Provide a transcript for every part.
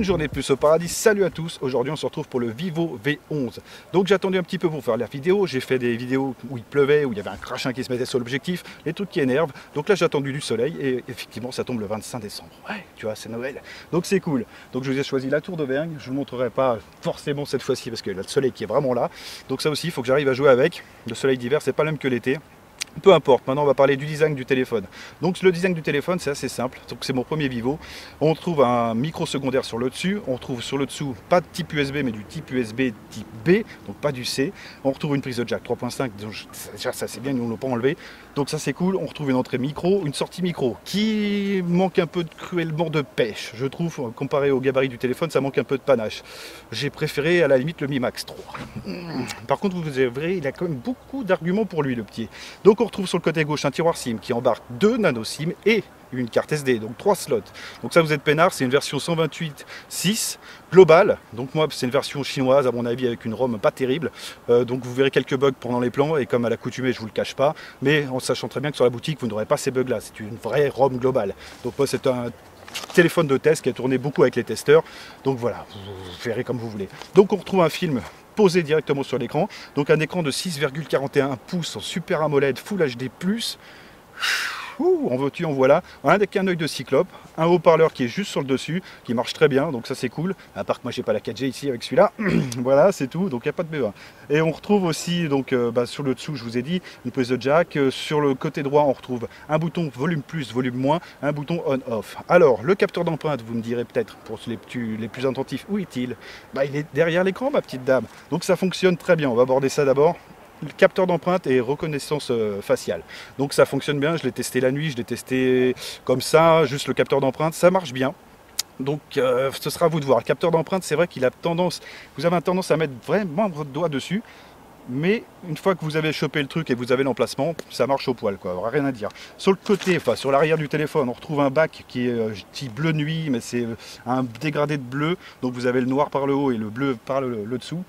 Une journée de plus au paradis, salut à tous. Aujourd'hui on se retrouve pour le Vivo V11. Donc j'ai attendu un petit peu pour faire la vidéo. J'ai fait des vidéos où il pleuvait, où il y avait un crachin qui se mettait sur l'objectif, les trucs qui énervent. Donc là j'ai attendu du soleil et effectivement ça tombe le 25 décembre. Ouais, tu vois, c'est Noël. Donc c'est cool. Donc je vous ai choisi la Tour d'Auvergne. Je ne vous montrerai pas forcément cette fois-ci parce que le soleil qui est vraiment là. Donc ça aussi il faut que j'arrive à jouer avec. Le soleil d'hiver c'est pas le même que l'été. Peu importe, maintenant on va parler du design du téléphone. Donc le design du téléphone c'est assez simple, donc c'est mon premier Vivo. On trouve un micro secondaire sur le dessus, on trouve sur le dessous pas de type USB mais du type USB type B, donc pas du C. On retrouve une prise de jack 3.5, déjà ça c'est bien, nous on l'a pas enlevé. Donc ça c'est cool, on retrouve une entrée micro, une sortie micro qui manque un peu cruellement de pêche. Je trouve, comparé au gabarit du téléphone, ça manque un peu de panache. J'ai préféré à la limite le Mi Max 3. Par contre vous verrez, il a quand même beaucoup d'arguments pour lui le petit. Donc on retrouve sur le côté gauche un tiroir SIM qui embarque 2 nano SIM et une carte SD, donc 3 slots. Donc ça vous êtes peinard, c'est une version 128.6 globale. Donc moi c'est une version chinoise à mon avis avec une ROM pas terrible. Donc vous verrez quelques bugs pendant les plans et comme à l'accoutumée je vous le cache pas. Mais en sachant très bien que sur la boutique vous n'aurez pas ces bugs là. C'est une vraie ROM globale. Donc moi c'est un téléphone de test qui a tourné beaucoup avec les testeurs. Donc voilà, vous verrez comme vous voulez. Donc on retrouve un film posé directement sur l'écran. Donc un écran de 6,41 pouces en Super AMOLED Full HD+. En veux-tu, en voilà. Avec un œil de cyclope, un haut-parleur qui est juste sur le dessus, qui marche très bien, donc ça c'est cool. À part que moi j'ai pas la 4G ici avec celui-là. Voilà, c'est tout, donc il n'y a pas de B1. Et on retrouve aussi, donc sur le dessous, je vous ai dit, une prise de jack. Sur le côté droit, on retrouve un bouton volume plus, volume moins, un bouton on-off. Alors, le capteur d'empreinte, vous me direz peut-être, pour les plus attentifs, où est-il? Il est derrière l'écran, ma petite dame. Donc ça fonctionne très bien, on va aborder ça d'abord. Le capteur d'empreinte et reconnaissance faciale. Donc ça fonctionne bien, je l'ai testé la nuit, je l'ai testé comme ça, juste le capteur d'empreinte, ça marche bien. Donc ce sera à vous de voir. Le capteur d'empreinte, c'est vrai qu'il a tendance, vous avez tendance à mettre vraiment votre doigt dessus, mais une fois que vous avez chopé le truc et que vous avez l'emplacement, ça marche au poil, quoi, rien à dire. Sur le côté, enfin sur l'arrière du téléphone, on retrouve un bac qui est, je dis bleu nuit, mais c'est un dégradé de bleu, donc vous avez le noir par le haut et le bleu par le dessous.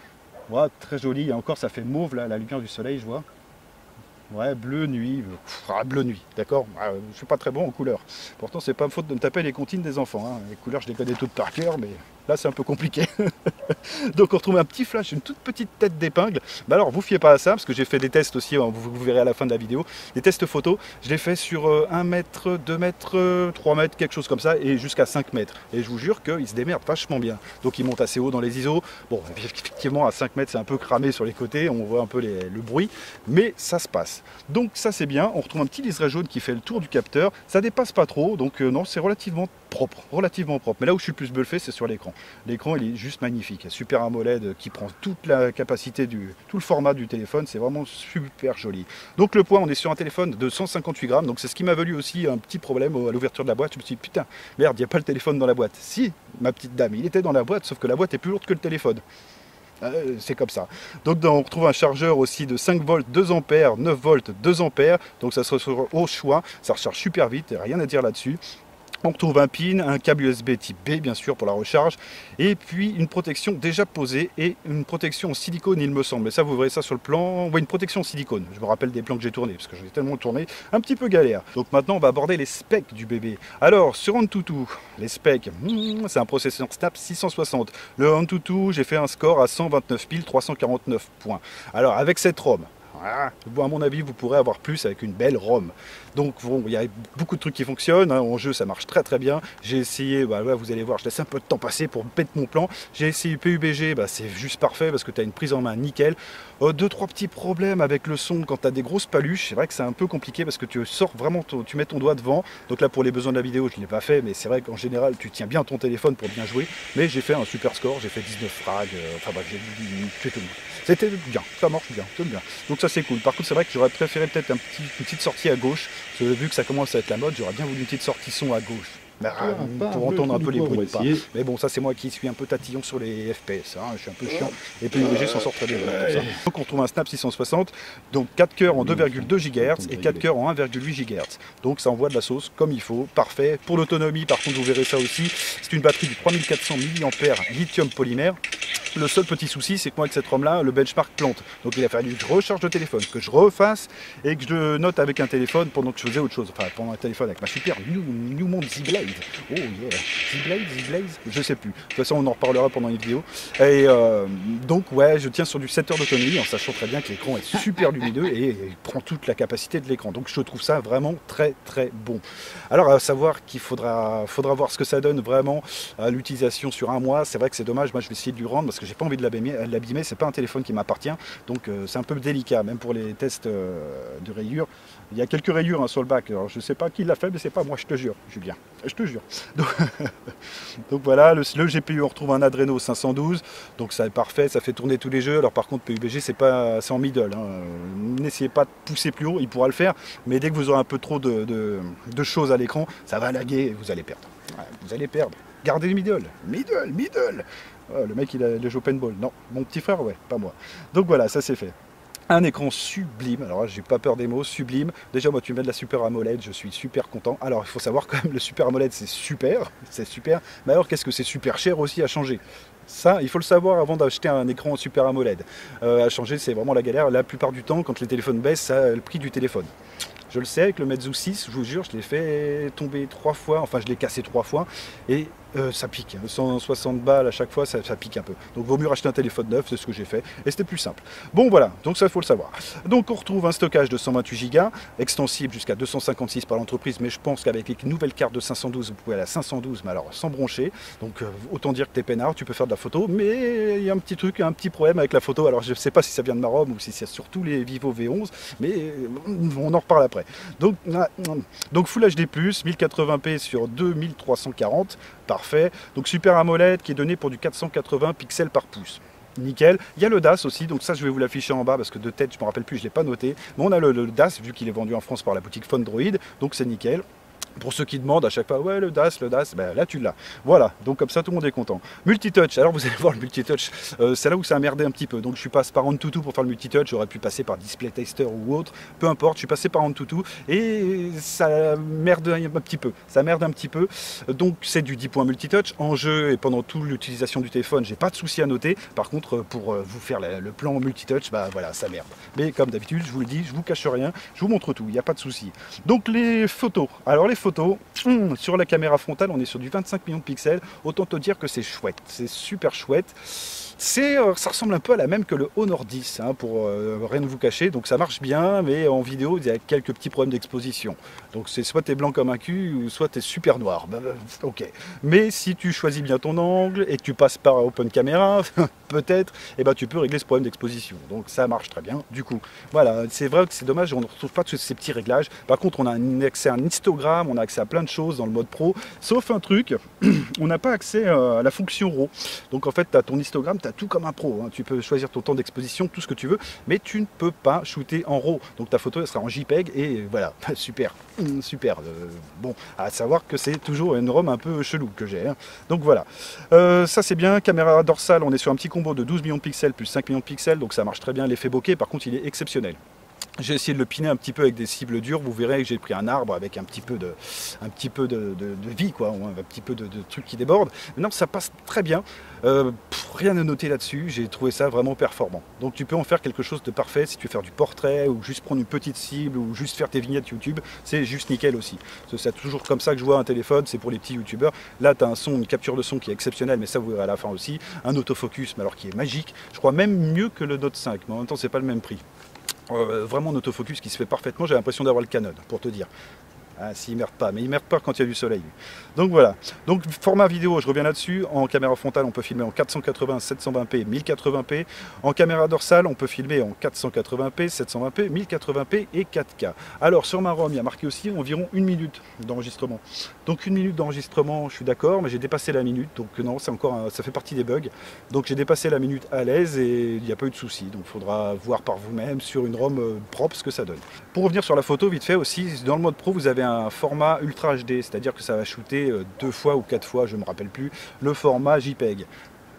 Voilà, très joli, et encore ça fait mauve là, la lumière du soleil, je vois. Ouais, bleu nuit, bleu nuit, d'accord. Je suis pas très bon en couleur. Pourtant, c'est pas faute de me taper les comptines des enfants. Hein. Les couleurs, je les connais toutes par cœur, mais là, c'est un peu compliqué. Donc, on retrouve un petit flash, une toute petite tête d'épingle. Alors, vous fiez pas à ça, parce que j'ai fait des tests aussi, vous verrez à la fin de la vidéo. Des tests photos, je l'ai fait sur 1 mètre, 2 mètres, 3 mètres, quelque chose comme ça, et jusqu'à 5 mètres. Et je vous jure qu'il se démerde vachement bien. Donc, il monte assez haut dans les ISO. Bon, effectivement, à 5 mètres, c'est un peu cramé sur les côtés, on voit un peu le bruit, mais ça se passe. Donc ça c'est bien, on retrouve un petit liseré jaune qui fait le tour du capteur, ça dépasse pas trop, donc non, c'est relativement propre. Mais là où je suis le plus bluffé, c'est sur l'écran. L'écran il est juste magnifique, Super AMOLED qui prend toute la capacité tout le format du téléphone, c'est vraiment super joli. Donc le poids, on est sur un téléphone de 158 grammes, donc c'est ce qui m'a valu aussi un petit problème à l'ouverture de la boîte. Je me suis dit putain, merde, il n'y a pas le téléphone dans la boîte. Si, ma petite dame, il était dans la boîte, sauf que la boîte est plus lourde que le téléphone. C'est comme ça. Donc on retrouve un chargeur aussi de 5 volts, 2 ampères, 9 volts, 2 ampères. Donc ça se retrouve au choix. Ça recharge super vite, rien à dire là-dessus. On retrouve un pin, un câble USB type B bien sûr pour la recharge, et puis une protection déjà posée et une protection en silicone il me semble. Et ça vous verrez ça sur le plan, une protection en silicone. Je me rappelle des plans que j'ai tournés parce que j'en ai tellement tourné, un petit peu galère. Donc maintenant on va aborder les specs du bébé. Alors sur AnTuTu, les specs, c'est un processeur Snap 660. Le AnTuTu, j'ai fait un score à 129 349 points. Alors avec cette ROM, à mon avis, vous pourrez avoir plus avec une belle ROM. Donc bon, il y a beaucoup de trucs qui fonctionnent, hein. En jeu ça marche très très bien. J'ai essayé, vous allez voir, je laisse un peu de temps passer pour mettre mon plan. J'ai essayé PUBG, c'est juste parfait parce que tu as une prise en main nickel. 2-3 petits problèmes avec le son quand tu as des grosses paluches. C'est vrai que c'est un peu compliqué parce que tu sors vraiment, tu mets ton doigt devant. Donc là pour les besoins de la vidéo je ne l'ai pas fait, mais c'est vrai qu'en général tu tiens bien ton téléphone pour bien jouer. Mais j'ai fait un super score, j'ai fait 19 frags, j'ai tué tout le monde. C'était bien, ça marche bien, tout bien. Donc ça c'est cool. Par contre c'est vrai que j'aurais préféré peut-être une petite sortie à gauche. Vu que ça commence à être la mode, j'aurais bien voulu une petite sortie son à gauche. Pour entendre un peu les bruits de pas. Mais bon, ça c'est moi qui suis un peu tatillon sur les FPS, hein. Je suis un peu chiant. Et puis UVG s'en sort très bien. Donc on trouve un Snap 660, donc 4 cœurs en 2,2 GHz et 4 cœurs en 1,8 GHz. Donc ça envoie de la sauce comme il faut, parfait. Pour l'autonomie, par contre, vous verrez ça aussi, c'est une batterie de 3400 mAh lithium polymère. Le seul petit souci, c'est que moi avec cette ROM là, le benchmark plante. Donc il a fallu que je recharge le téléphone, que je refasse et que je note avec un téléphone pendant que je faisais autre chose. Enfin, pendant un téléphone avec ma super Newmont Z-Blade. Oh yeah, Z-Blaze, je sais plus. De toute façon, on en reparlera pendant une vidéo. Et donc, ouais, je tiens sur du 7 heures d'autonomie en sachant très bien que l'écran est super lumineux et il prend toute la capacité de l'écran. Donc, je trouve ça vraiment très très bon. Alors, à savoir qu'il faudra voir ce que ça donne vraiment à l'utilisation sur un mois. C'est vrai que c'est dommage. Moi, je vais essayer de lui rendre parce que j'ai pas envie de l'abîmer. C'est pas un téléphone qui m'appartient. Donc, c'est un peu délicat, même pour les tests de rayures. Il y a quelques rayures hein, sur le bac. Alors, je sais pas qui l'a fait, mais c'est pas moi, je te jure, Julien. Je te jure. Donc voilà, le GPU, on retrouve un Adreno 512. Donc ça est parfait, ça fait tourner tous les jeux. Alors par contre, PUBG, c'est en middle. Hein. N'essayez pas de pousser plus haut, il pourra le faire. Mais dès que vous aurez un peu trop de choses à l'écran, ça va laguer et vous allez perdre. Ouais, vous allez perdre. Gardez le middle. Middle. Oh, le mec, il a le jeu paintball. Non, mon petit frère, ouais, pas moi. Donc voilà, ça c'est fait. Un écran sublime, alors là j'ai pas peur des mots, sublime. Déjà moi tu mets de la Super AMOLED, je suis super content. Alors il faut savoir quand même le Super AMOLED c'est super. Mais alors qu'est-ce que c'est super cher aussi à changer? Ça, il faut le savoir avant d'acheter un écran Super AMOLED. À changer c'est vraiment la galère. La plupart du temps quand les téléphones baissent, ça le prix du téléphone. Je le sais avec le Meizu 6, je vous jure, je l'ai fait tomber 3 fois, enfin je l'ai cassé 3 fois. Et ça pique, 160 balles à chaque fois, ça pique un peu. Donc vaut mieux racheter un téléphone neuf, c'est ce que j'ai fait, et c'était plus simple. Bon voilà, donc ça il faut le savoir. Donc on retrouve un stockage de 128 Go, extensible jusqu'à 256 par l'entreprise, mais je pense qu'avec les nouvelles cartes de 512, vous pouvez aller à 512, mais alors sans broncher. Donc autant dire que t'es peinard, tu peux faire de la photo, mais il y a un petit truc, un petit problème avec la photo. Alors je ne sais pas si ça vient de ma ROM ou si c'est sur tous les Vivo V11, mais on en reparle après. Donc Full HD+, 1080p sur 2340, parfait. Donc Super AMOLED qui est donné pour du 480 pixels par pouce. Nickel. Il y a le DAS aussi, donc ça je vais vous l'afficher en bas parce que de tête je ne me rappelle plus, je ne l'ai pas noté. Mais on a le DAS vu qu'il est vendu en France par la boutique Phonedroid, donc c'est nickel. Pour ceux qui demandent à chaque fois, ouais le DAS, ben là tu l'as. Voilà, donc comme ça tout le monde est content. Multitouch, alors vous allez voir le multitouch, c'est là où ça a merdé un petit peu. Donc je suis passé par AnTuTu pour faire le multitouch, j'aurais pu passer par Display Tester ou autre, peu importe, je suis passé par AnTuTu et ça merde un petit peu. Ça merde un petit peu. Donc c'est du 10 points multitouch. En jeu et pendant toute l'utilisation du téléphone, j'ai pas de souci à noter. Par contre, pour vous faire le plan multitouch, bah voilà, ça merde. Mais comme d'habitude, je vous le dis, je vous cache rien, je vous montre tout, il n'y a pas de souci. Donc les photos. Alors les photos, sur la caméra frontale, on est sur du 25 millions de pixels. Autant te dire que c'est chouette, c'est super chouette. Ça ressemble un peu à la même que le Honor 10, hein, pour rien ne vous cacher. Donc ça marche bien, mais en vidéo, il y a quelques petits problèmes d'exposition. Donc c'est soit t'es blanc comme un cul, ou soit t'es super noir. Ok. Mais si tu choisis bien ton angle et que tu passes par Open Camera, peut-être, et ben tu peux régler ce problème d'exposition. Donc ça marche très bien. Du coup, voilà, c'est vrai que c'est dommage, on ne retrouve pas tous ces petits réglages. Par contre, on a accès à un histogramme, on a accès à plein de choses dans le mode pro, sauf un truc, on n'a pas accès à la fonction RAW. Donc en fait, tu as ton histogramme, tu as tout comme un pro. Hein. Tu peux choisir ton temps d'exposition, tout ce que tu veux, mais tu ne peux pas shooter en RAW. Donc ta photo, elle sera en JPEG et voilà, super, super. Bon, à savoir que c'est toujours une ROM un peu chelou que j'ai. Hein. Donc voilà, ça c'est bien. Caméra dorsale, on est sur un petit combo de 12 millions de pixels plus 5 millions de pixels, donc ça marche très bien. L'effet bokeh, par contre, il est exceptionnel. J'ai essayé de le piner un petit peu avec des cibles dures, vous verrez que j'ai pris un arbre avec un petit peu de vie, quoi, un petit peu de trucs qui débordent. Maintenant ça passe très bien, rien à noter là-dessus, j'ai trouvé ça vraiment performant. Donc tu peux en faire quelque chose de parfait si tu veux faire du portrait ou juste prendre une petite cible ou juste faire tes vignettes YouTube, c'est juste nickel aussi. C'est toujours comme ça que je vois un téléphone, c'est pour les petits youtubeurs. Là tu as un son, une capture de son qui est exceptionnelle, mais ça vous verrez à la fin aussi. Un autofocus, mais alors qui est magique, je crois même mieux que le Note 5, mais en même temps c'est pas le même prix. Vraiment un autofocus qui se fait parfaitement, j'ai l'impression d'avoir le Canon, pour te dire. Ah, s'il ne merde pas, mais il merde pas quand il y a du soleil. Donc voilà. Donc format vidéo, je reviens là-dessus. En caméra frontale, on peut filmer en 480, 720p, 1080p. En caméra dorsale, on peut filmer en 480p, 720p, 1080p et 4K. Alors sur ma ROM, il y a marqué aussi environ 1 minute d'enregistrement. Donc 1 minute d'enregistrement, je suis d'accord, mais j'ai dépassé la minute. Donc non, c'est encore ça fait partie des bugs. Donc j'ai dépassé la minute à l'aise et il n'y a pas eu de souci. Donc il faudra voir par vous-même sur une ROM propre ce que ça donne. Pour revenir sur la photo, vite fait aussi, dans le mode pro, vous avez un format Ultra HD, c'est-à-dire que ça va shooter 2 fois ou 4 fois, je ne me rappelle plus, le format JPEG.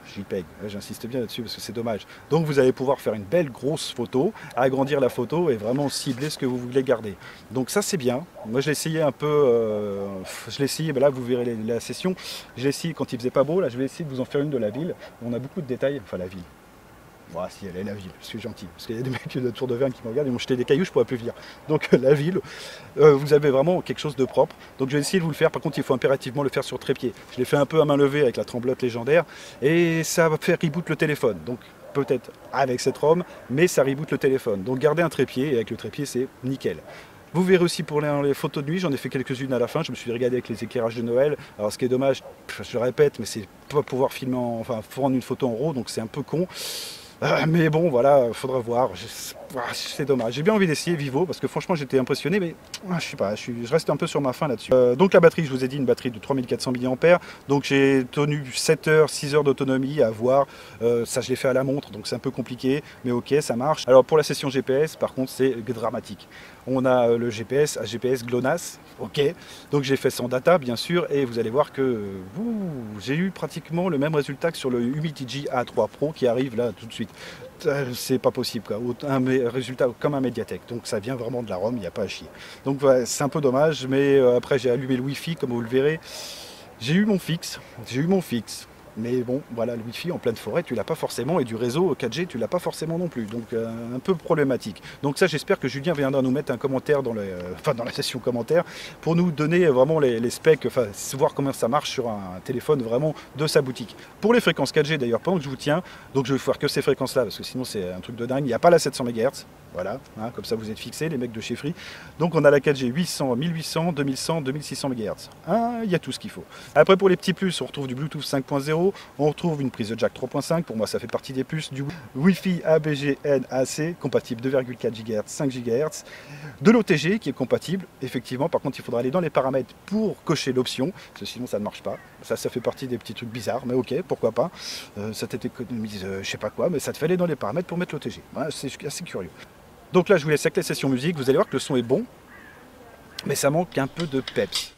JPEG, j'insiste bien là-dessus parce que c'est dommage. Donc vous allez pouvoir faire une belle grosse photo, agrandir la photo et vraiment cibler ce que vous voulez garder. Donc ça c'est bien. Moi je l'ai essayé un peu, je l'ai essayé, ben là vous verrez la session, je l'ai essayé quand il faisait pas beau, là je vais essayer de vous en faire une de la ville. On a beaucoup de détails, enfin la ville. Voilà, si elle est la ville, je suis gentil, parce qu'il y a des mecs de Tour de Verne qui me regardent, ils m'ont jeté des cailloux, je pourrais plus venir. Donc la ville, vous avez vraiment quelque chose de propre. Donc je vais essayer de vous le faire, par contre il faut impérativement le faire sur trépied. Je l'ai fait un peu à main levée avec la tremblote légendaire, et ça va faire reboot le téléphone. Donc peut-être avec cette ROM, mais ça reboot le téléphone. Donc gardez un trépied, et avec le trépied c'est nickel. Vous verrez aussi pour les photos de nuit, j'en ai fait quelques-unes à la fin, je me suis regardé avec les éclairages de Noël. Alors ce qui est dommage, je le répète, mais c'est pas pouvoir filmer, enfin prendre une photo en RAW, donc c'est un peu con. Mais bon, voilà, faudra voir. C'est dommage. J'ai bien envie d'essayer Vivo parce que franchement, j'étais impressionné, mais je sais pas, je reste un peu sur ma faim là-dessus. Donc la batterie, je vous ai dit, une batterie de 3400 mAh. Donc j'ai tenu 7 heures, 6 heures d'autonomie à voir. Ça, je l'ai fait à la montre, donc c'est un peu compliqué, mais ok, ça marche. Alors pour la session GPS, par contre, c'est dramatique. On a le GPS, un GPS GLONASS, ok. Donc j'ai fait sans data, bien sûr, et vous allez voir que j'ai eu pratiquement le même résultat que sur le Humidigi A3 Pro qui arrive là tout de suite. C'est pas possible, quoi. Un résultat comme un Mediatek, donc ça vient vraiment de la ROM, il n'y a pas à chier. Donc voilà, c'est un peu dommage, mais après j'ai allumé le Wi-Fi, comme vous le verrez. J'ai eu mon fixe. Mais bon, voilà, le Wi-Fi en pleine forêt, tu l'as pas forcément, et du réseau 4G, tu l'as pas forcément non plus. Donc un peu problématique. Donc ça, j'espère que Julien viendra nous mettre un commentaire dans la session commentaires pour nous donner vraiment les specs, enfin voir comment ça marche sur un téléphone vraiment de sa boutique. Pour les fréquences 4G d'ailleurs, pendant que je vous tiens, donc je vais faire que ces fréquences-là, parce que sinon c'est un truc de dingue. Il n'y a pas la 700 MHz. Voilà, hein, comme ça vous êtes fixés, les mecs de chez Free. Donc on a la 4G 800, 1800, 2100, 2600 MHz. Il y a tout ce qu'il faut. Après pour les petits plus, on retrouve du Bluetooth 5.0, on retrouve une prise de jack 3.5, pour moi ça fait partie des plus, du Wi-Fi ABG NAC, compatible 2,4 GHz, 5 GHz, de l'OTG qui est compatible, effectivement, par contre il faudra aller dans les paramètres pour cocher l'option, parce que sinon ça ne marche pas. Ça fait partie des petits trucs bizarres, mais ok, pourquoi pas. Ça t'économise je sais pas quoi, mais ça te fait aller dans les paramètres pour mettre l'OTG. Voilà, c'est assez curieux. Donc là, je vous laisse avec la session musique. Vous allez voir que le son est bon, mais ça manque un peu de peps.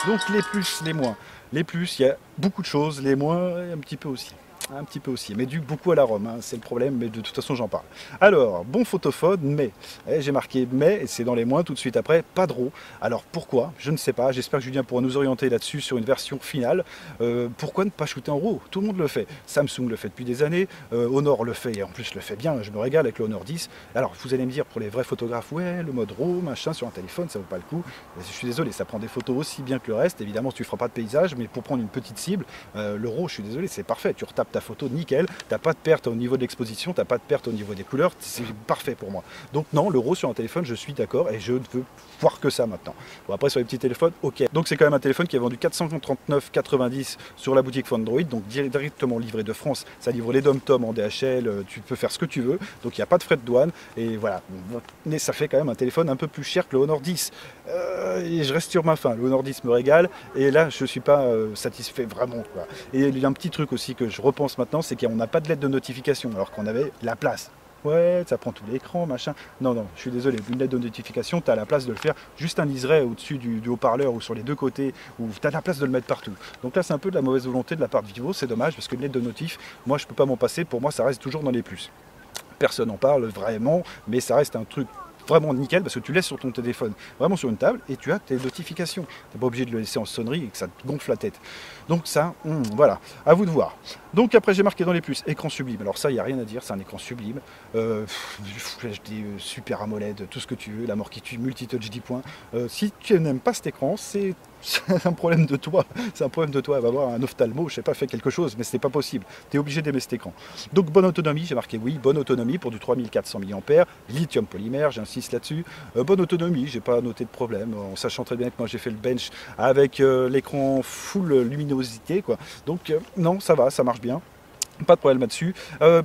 Donc les plus, les moins. Les plus, il y a beaucoup de choses, les moins, un petit peu aussi. Un petit peu aussi, mais dû beaucoup à la ROM, hein, c'est le problème, mais de toute façon j'en parle. Alors, bon photophone, mais, j'ai marqué mais, et c'est dans les moins tout de suite après, pas de RAW. Alors pourquoi? Je ne sais pas, j'espère que Julien pourra nous orienter là-dessus sur une version finale. Pourquoi ne pas shooter en RAW? Tout le monde le fait. Samsung le fait depuis des années, Honor le fait, et en plus le fait bien, je me régale avec le Honor 10. Alors vous allez me dire, pour les vrais photographes, ouais, le mode RAW, machin, sur un téléphone, ça vaut pas le coup. Je suis désolé, ça prend des photos aussi bien que le reste, évidemment tu ne feras pas de paysage, mais pour prendre une petite cible, le RAW, je suis désolé, c'est parfait, tu retapes ta photo nickel, t'as pas de perte au niveau de l'exposition, t'as pas de perte au niveau des couleurs, c'est parfait pour moi. Donc non, le RAW sur un téléphone, je suis d'accord et je ne veux voir que ça maintenant. Bon, après sur les petits téléphones, ok. Donc c'est quand même un téléphone qui est vendu 439,90 sur la boutique Android, donc directement livré de France, ça livre les dom-tom en DHL, tu peux faire ce que tu veux, donc il n'y a pas de frais de douane, et voilà. Mais ça fait quand même un téléphone un peu plus cher que le Honor 10. Et je reste sur ma faim, le Honor 10 me régale, et là je suis pas satisfait vraiment, quoi. Et il y a un petit truc aussi que je repense maintenant, c'est qu'on n'a pas de lettre de notification, alors qu'on avait la place. Ouais, ça prend tout l'écran, machin. Non, non, je suis désolé, une lettre de notification, tu as la place de le faire, juste un liseré au-dessus du haut-parleur ou sur les deux côtés, où tu as la place de le mettre partout. Donc là, c'est un peu de la mauvaise volonté de la part de Vivo, c'est dommage, parce qu'une lettre de notif, moi, je peux pas m'en passer, pour moi, ça reste toujours dans les plus. Personne n'en parle vraiment, mais ça reste un truc vraiment nickel parce que tu laisses sur ton téléphone, vraiment sur une table, et tu as tes notifications. Tu n'es pas obligé de le laisser en sonnerie et que ça te gonfle la tête. Donc ça, voilà, à vous de voir. Donc après j'ai marqué dans les plus, écran sublime. Alors ça, il n'y a rien à dire, c'est un écran sublime. HD, Super AMOLED, tout ce que tu veux, la mort qui tue, multitouch 10 points. Si tu n'aimes pas cet écran, c'est c'est un problème de toi, c'est un problème de toi, va voir un ophtalmo, je sais pas, fais quelque chose, mais c'est pas possible, tu es obligé d'aimer cet écran. Donc bonne autonomie, j'ai marqué oui, bonne autonomie pour du 3400 mAh, lithium polymère, j'insiste là-dessus, bonne autonomie, j'ai pas noté de problème, en sachant très bien que moi j'ai fait le bench avec l'écran full luminosité, quoi. Donc non, ça va, ça marche bien. Pas de problème là-dessus.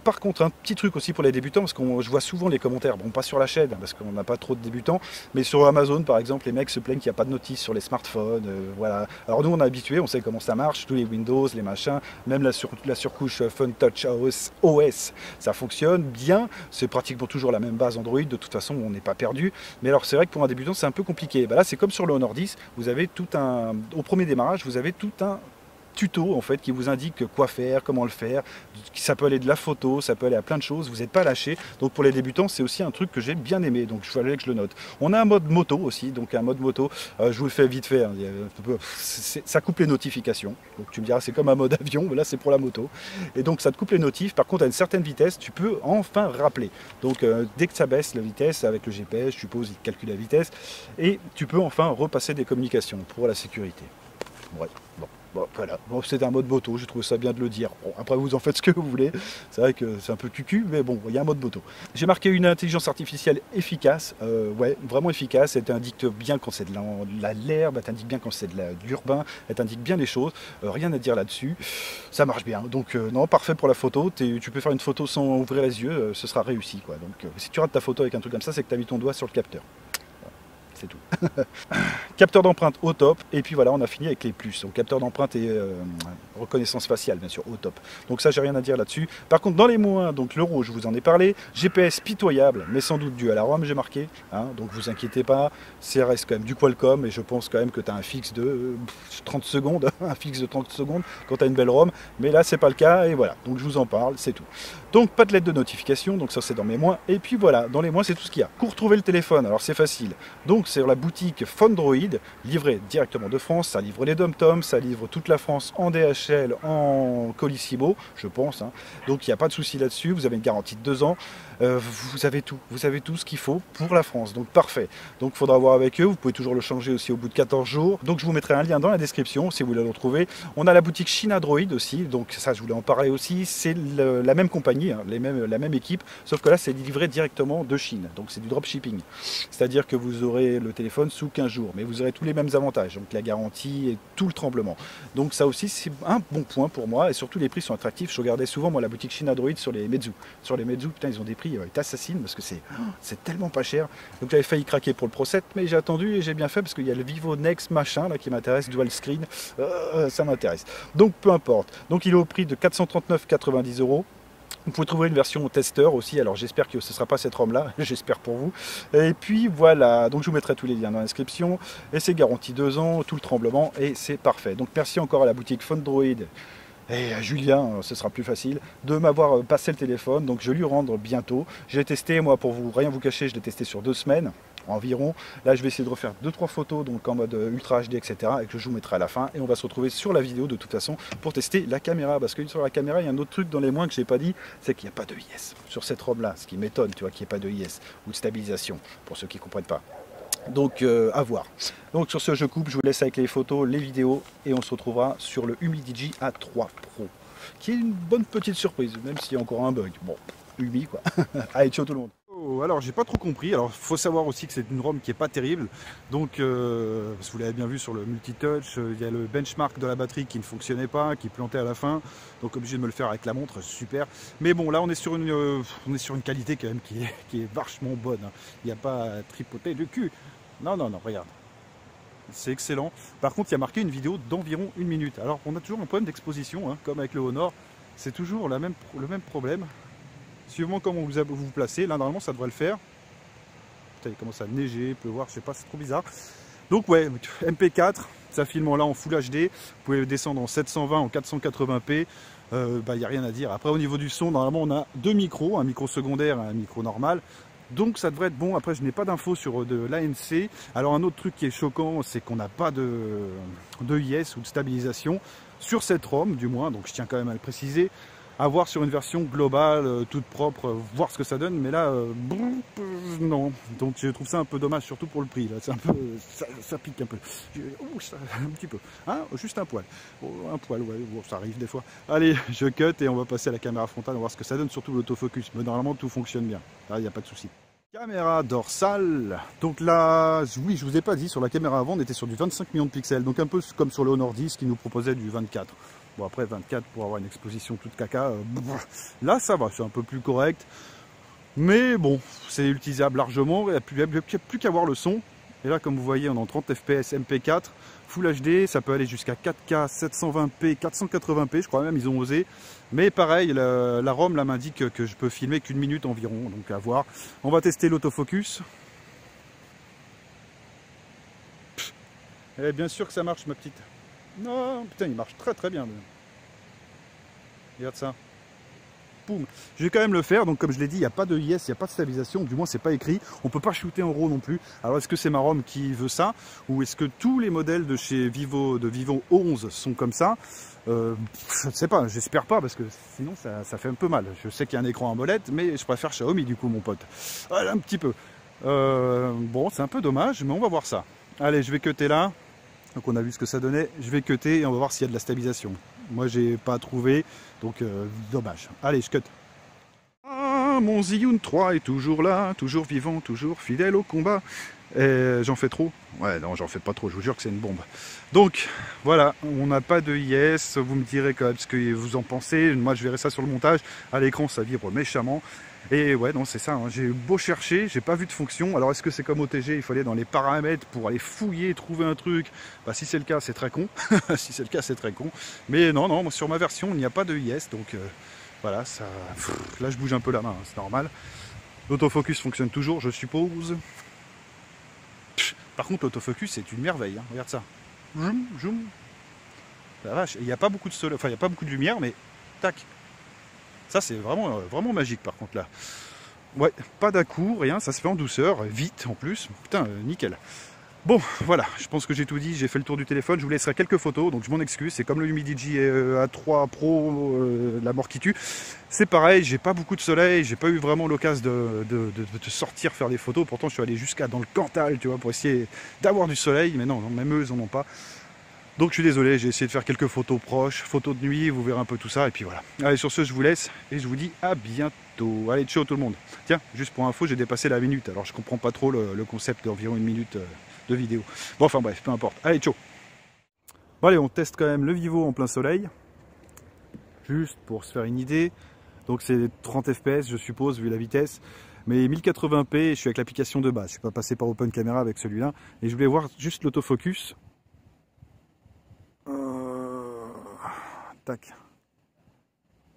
Par contre, un petit truc aussi pour les débutants, parce que je vois souvent les commentaires, bon pas sur la chaîne, parce qu'on n'a pas trop de débutants, mais sur Amazon par exemple, les mecs se plaignent qu'il n'y a pas de notice sur les smartphones, voilà. Alors nous on est habitués, on sait comment ça marche, tous les Windows, les machins, même la surcouche Fun Touch OS, ça fonctionne bien, c'est pratiquement toujours la même base Android, de toute façon on n'est pas perdu, mais alors c'est vrai que pour un débutant c'est un peu compliqué. Bah là c'est comme sur le Honor 10, vous avez au premier démarrage, vous avez tout un tuto en fait qui vous indique quoi faire, comment le faire, ça peut aller de la photo, ça peut aller à plein de choses, vous n'êtes pas lâché, donc pour les débutants c'est aussi un truc que j'ai bien aimé, donc il fallait que je le note. On a un mode moto aussi, donc un mode moto, je vous le fais vite fait, hein, ça coupe les notifications, donc tu me diras c'est comme un mode avion, mais là c'est pour la moto, et donc ça te coupe les notifs, par contre à une certaine vitesse tu peux enfin rappeler, donc dès que ça baisse la vitesse avec le GPS, je suppose il calcule la vitesse, et tu peux enfin repasser des communications pour la sécurité. Ouais, bon. Bon, voilà, bon, c'est un mode moto, j'ai trouvé ça bien de le dire. Bon, après vous en faites ce que vous voulez, c'est vrai que c'est un peu cucu, mais bon, il y a un mode moto. J'ai marqué une intelligence artificielle efficace, ouais, vraiment efficace, elle t'indique bien quand c'est de l'herbe, elle t'indique bien quand c'est de l'urbain, elle t'indique bien les choses, rien à dire là-dessus, ça marche bien. Donc non, parfait pour la photo, tu peux faire une photo sans ouvrir les yeux, ce sera réussi, quoi. Donc si tu rates ta photo avec un truc comme ça, c'est que tu as mis ton doigt sur le capteur. C'est tout. Capteur d'empreinte au top, et puis voilà, on a fini avec les plus. Donc capteur d'empreinte et reconnaissance faciale, bien sûr, au top. Donc ça, j'ai rien à dire là-dessus. Par contre, dans les moins, donc l'euro, je vous en ai parlé. GPS pitoyable, mais sans doute dû à la ROM, j'ai marqué. Hein, donc vous inquiétez pas, ça reste quand même du Qualcomm, et je pense quand même que tu as un fixe de 30 secondes, un fixe de 30 secondes quand tu as une belle ROM. Mais là, c'est pas le cas, et voilà. Donc je vous en parle, c'est tout. Donc pas de lettre de notification, donc ça c'est dans mes moins. Et puis voilà, dans les moins, c'est tout ce qu'il y a. Pour retrouver le téléphone, alors c'est facile. Donc c'est la boutique Fondroid, livrée directement de France, ça livre les dom-toms, ça livre toute la France en DHL, en Colissimo, je pense. Hein. Donc il n'y a pas de souci là-dessus, vous avez une garantie de 2 ans, vous avez tout ce qu'il faut pour la France, donc parfait. Donc il faudra voir avec eux, vous pouvez toujours le changer aussi au bout de 14 jours. Donc je vous mettrai un lien dans la description si vous voulez le retrouver. On a la boutique China Droid aussi, donc ça je voulais en parler aussi, c'est la même compagnie, hein, la même équipe, sauf que là c'est livré directement de Chine, donc c'est du dropshipping. C'est-à-dire que vous aurez le téléphone sous 15 jours, mais vous aurez tous les mêmes avantages, donc la garantie et tout le tremblement. Donc ça aussi c'est un bon point pour moi, et surtout les prix sont attractifs. Je regardais souvent moi la boutique China Droid sur les Meizu. Sur les Meizu, putain ils ont des prix, ils t'assassinent parce que c'est tellement pas cher. Donc j'avais failli craquer pour le Pro 7, mais j'ai attendu et j'ai bien fait parce qu'il y a le Vivo Next machin là qui m'intéresse, dual screen, ça m'intéresse. Donc peu importe. Donc il est au prix de 439,90 €. Vous pouvez trouver une version testeur aussi, alors j'espère que ce ne sera pas cette ROM là, j'espère pour vous. Et puis voilà, donc je vous mettrai tous les liens dans la description, et c'est garanti 2 ans, tout le tremblement, et c'est parfait. Donc merci encore à la boutique Fondroid et à Julien, ce sera plus facile, de m'avoir passé le téléphone, donc je vais lui rendre bientôt. Je l'ai testé, moi pour rien vous cacher, je l'ai testé sur 2 semaines. Environ. Là, je vais essayer de refaire 2-3 photos donc en mode Ultra HD, etc. et que je vous mettrai à la fin. Et on va se retrouver sur la vidéo de toute façon pour tester la caméra. Parce que sur la caméra, il y a un autre truc dans les moins que je n'ai pas dit, c'est qu'il n'y a pas de IS sur cette ROM-là. Ce qui m'étonne, tu vois, qu'il n'y ait pas de IS ou de stabilisation, pour ceux qui ne comprennent pas. Donc, à voir. Donc, sur ce, je coupe. Je vous laisse avec les photos, les vidéos. Et on se retrouvera sur le Humidigi A3 Pro. Qui est une bonne petite surprise, même s'il y a encore un bug. Bon, Humi, quoi. Allez, ciao tout le monde. Alors j'ai pas trop compris, alors il faut savoir aussi que c'est une ROM qui est pas terrible, donc parce que vous l'avez bien vu sur le multitouch, il y a le benchmark de la batterie qui ne fonctionnait pas, qui plantait à la fin, donc obligé de me le faire avec la montre, super. Mais bon là on est sur une qualité quand même qui est vachement bonne, hein. Il n'y a pas à tripoter le cul, non, regarde. C'est excellent. Par contre, il y a marqué une vidéo d'environ 1 minute. Alors, on a toujours un problème d'exposition, hein, comme avec le Honor. C'est toujours le même problème. Suivant comment vous vous placez, là normalement ça devrait le faire. Putain, il commence à neiger, pleuvoir, je sais pas, c'est trop bizarre. Donc ouais, MP4, ça filme là en Full HD. Vous pouvez descendre en 720, en 480p. Il n'y a rien à dire. Après au niveau du son, normalement on a 2 micros, un micro secondaire et un micro normal. Donc ça devrait être bon. Après je n'ai pas d'infos sur de l'ANC. Alors un autre truc qui est choquant, c'est qu'on n'a pas de IS ou de stabilisation sur cette ROM du moins, donc je tiens quand même à le préciser. À voir sur une version globale, toute propre, voir ce que ça donne, mais là, non, donc je trouve ça un peu dommage, surtout pour le prix. Là, c'est un peu, ça pique un peu. Un petit peu, hein, juste un poil. Oh, un poil, ouais, bon, ça arrive des fois. Allez, je cut et on va passer à la caméra frontale, on va voir ce que ça donne, surtout l'autofocus. Mais normalement, tout fonctionne bien. Là, il n'y a pas de souci. Caméra dorsale. Donc là, oui, je vous ai pas dit, sur la caméra avant, on était sur du 25 millions de pixels. Donc un peu comme sur le Honor 10 qui nous proposait du 24. Bon, après 24 pour avoir une exposition toute caca. Là, ça va, c'est un peu plus correct. Mais bon, c'est utilisable largement, il n'y a plus qu'à voir le son. Et là, comme vous voyez, on est en 30 fps MP4, Full HD, ça peut aller jusqu'à 4K, 720p, 480p, je crois même ils ont osé. Mais pareil, la ROM là m'indique que je peux filmer qu'une minute environ, donc à voir. On va tester l'autofocus. Et bien sûr que ça marche, ma petite. Non, putain, il marche très très bien. Regarde ça. Boum. Je vais quand même le faire, donc comme je l'ai dit, il n'y a pas de IS, il n'y a pas de stabilisation, du moins c'est pas écrit, on peut pas shooter en RAW non plus. Alors est-ce que c'est ma ROM qui veut ça, ou est-ce que tous les modèles de chez Vivo, de Vivo 11 sont comme ça? Je ne sais pas, j'espère pas, parce que sinon ça fait un peu mal. Je sais qu'il y a un écran à molette, mais je préfère Xiaomi du coup mon pote. Voilà, un petit peu. Bon, c'est un peu dommage, mais on va voir ça. Allez, je vais cutter là. Donc on a vu ce que ça donnait, je vais cutter et on va voir s'il y a de la stabilisation. Moi j'ai pas trouvé, donc dommage. Allez, je cut. Ah, mon Zhiyun 3 est toujours là, toujours vivant, toujours fidèle au combat. J'en fais trop? Ouais, non, j'en fais pas trop, je vous jure que c'est une bombe. Donc, voilà, on n'a pas de IS, vous me direz quand même ce que vous en pensez. Moi, je verrai ça sur le montage. À l'écran, ça vibre méchamment. Et ouais, non, c'est ça, hein. J'ai beau chercher, j'ai pas vu de fonction. Alors, est-ce que c'est comme OTG, il faut aller dans les paramètres pour aller fouiller, trouver un truc? Bah, si c'est le cas, c'est très con. Si c'est le cas, c'est très con. Mais non, non, sur ma version, il n'y a pas de IS, donc voilà, ça... Là, je bouge un peu la main, hein, c'est normal. L'autofocus fonctionne toujours, je suppose. Par contre, l'autofocus, c'est une merveille, hein. Regarde ça. Zoom, zoom. La vache, il n'y a pas beaucoup de soleil, enfin, il n'y a pas beaucoup de lumière, mais tac. Ça, c'est vraiment, vraiment magique, par contre, là. Ouais, pas d'à-coup, rien, ça se fait en douceur, vite, en plus. Putain, nickel. Bon, voilà, je pense que j'ai tout dit, j'ai fait le tour du téléphone, je vous laisserai quelques photos, donc je m'en excuse, c'est comme le Humidigi A3 Pro, la mort qui tue. C'est pareil, j'ai pas beaucoup de soleil, j'ai pas eu vraiment l'occasion de sortir faire des photos, pourtant je suis allé jusqu'à dans le Cantal, tu vois, pour essayer d'avoir du soleil, mais non, même eux, ils en ont pas. Donc je suis désolé, j'ai essayé de faire quelques photos proches, photos de nuit, vous verrez un peu tout ça, et puis voilà. Allez, sur ce, je vous laisse, et je vous dis à bientôt. Allez, ciao tout le monde. Tiens, juste pour info, j'ai dépassé la minute, alors je comprends pas trop le concept d'environ une minute de vidéo. Bon, enfin bref, peu importe. Allez, ciao. Bon, allez, on teste quand même le Vivo en plein soleil, juste pour se faire une idée. Donc c'est 30 fps, je suppose, vu la vitesse. Mais 1080p, je suis avec l'application de base. Je suis pas passé par Open Camera avec celui-là. Et je voulais voir juste l'autofocus. Tac.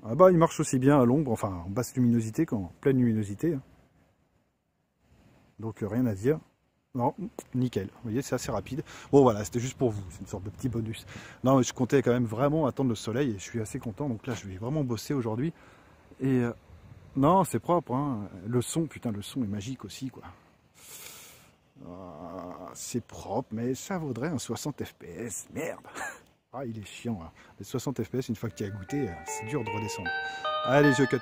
Ah bah, il marche aussi bien à l'ombre, enfin en basse luminosité qu'en pleine luminosité. Donc rien à dire. Non, nickel. Vous voyez, c'est assez rapide. Bon voilà, c'était juste pour vous. C'est une sorte de petit bonus. Non, mais je comptais quand même vraiment attendre le soleil et je suis assez content. Donc là, je vais vraiment bosser aujourd'hui. Et non, c'est propre, hein. Le son, putain, le son est magique aussi, quoi. C'est propre, mais ça vaudrait un 60 fps. Merde. Ah, il est chiant, hein. Les 60 fps, une fois que tu as goûté, c'est dur de redescendre. Allez, je cut.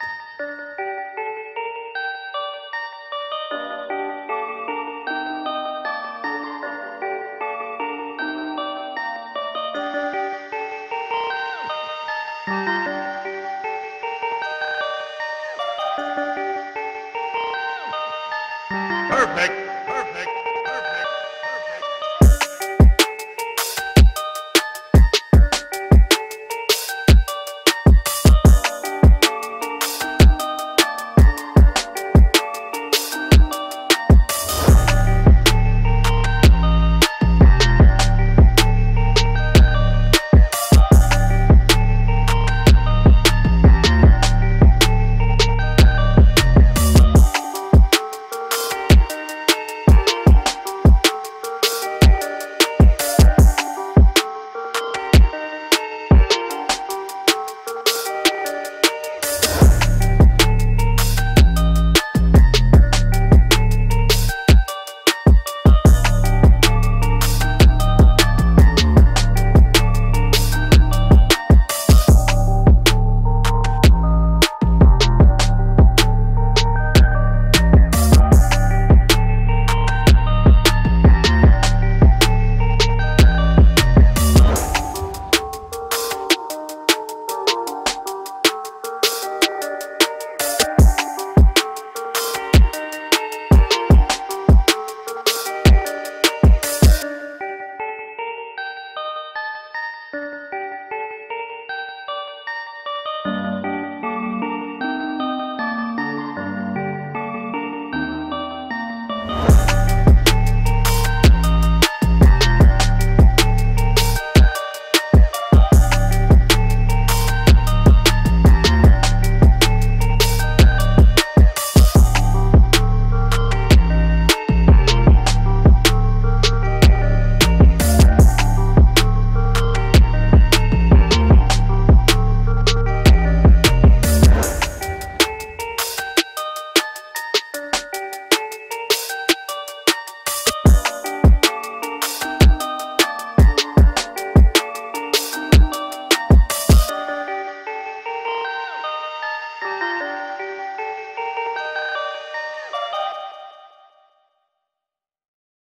Perfect.